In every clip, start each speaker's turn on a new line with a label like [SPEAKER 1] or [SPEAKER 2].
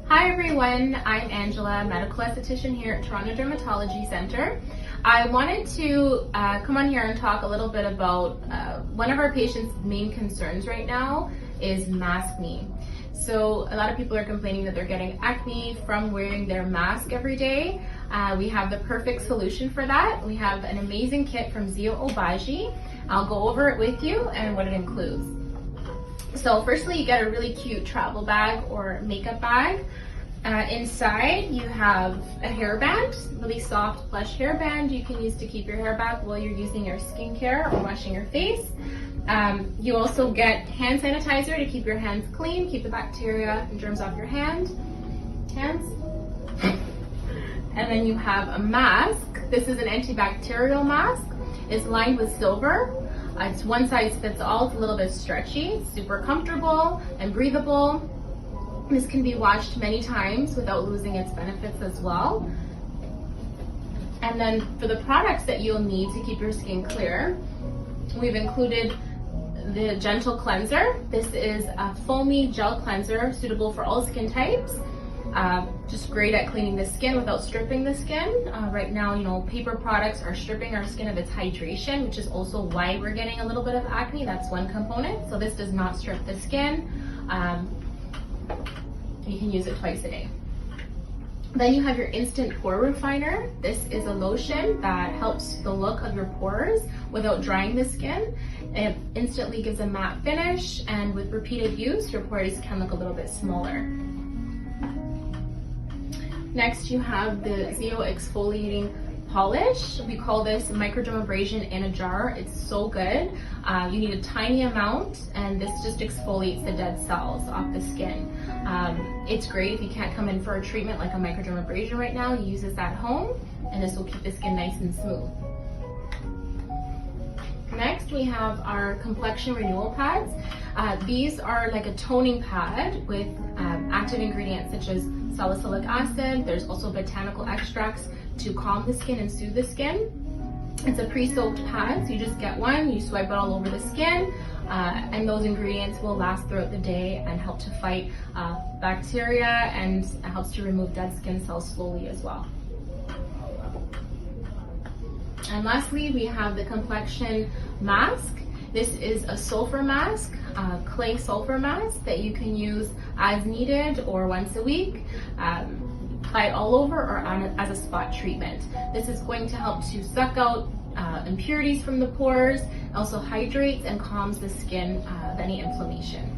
[SPEAKER 1] Hi everyone, I'm Angela, medical esthetician here at Toronto Dermatology Center. I wanted to come on here and talk a little bit about one of our patients' main concerns right now is maskne. So a lot of people are complaining that they're getting acne from wearing their mask every day. We have the perfect solution for that. We have an amazing kit from Zeo Exfoliating. I'll go over it with you and what it includes. So firstly, you get a really cute travel bag or makeup bag. Inside you have a hairband, really soft plush hairband you can use to keep your hair back while you're using your skincare or washing your face. You also get hand sanitizer to keep your hands clean, keep the bacteria and germs off your hands. And then you have a mask. This is an antibacterial mask. It's lined with silver. It's one size fits all. It's a little bit stretchy, super comfortable and breathable. This can be washed many times without losing its benefits as well. And then for the products that you'll need to keep your skin clear, we've included the Gentle Cleanser. This is a foamy gel cleanser suitable for all skin types. Just great at cleaning the skin without stripping the skin. Right now, paper products are stripping our skin of its hydration, which is also why we're getting a little bit of acne. That's one component. So this does not strip the skin. You can use it twice a day. Then you have your Instant Pore Refiner. This is a lotion that helps the look of your pores without drying the skin. It instantly gives a matte finish, and with repeated use, your pores can look a little bit smaller. Next, you have the Zeo Exfoliating Polish. We call this microdermabrasion in a jar. It's so good. You need a tiny amount, and this just exfoliates the dead cells off the skin. It's great if you can't come in for a treatment like a microdermabrasion right now. You use this at home, and this will keep the skin nice and smooth. Next, we have our Complexion Renewal pads. These are like a toning pad with active ingredients such as salicylic acid. There's also botanical extracts to calm the skin and soothe the skin. It's a pre-soaked pad, so you just get one, you swipe it all over the skin, and those ingredients will last throughout the day and help to fight bacteria, and helps to remove dead skin cells slowly as well. And lastly, we have the Complexion Mask. This is a sulfur mask, clay sulfur mask that you can use as needed or once a week. Apply it all over or as a spot treatment. This is going to help to suck out impurities from the pores, also hydrates and calms the skin of any inflammation.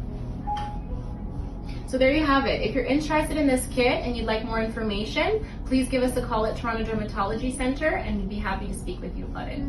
[SPEAKER 1] So there you have it. If you're interested in this kit and you'd like more information, please give us a call at Toronto Dermatology Center and we'd be happy to speak with you about it.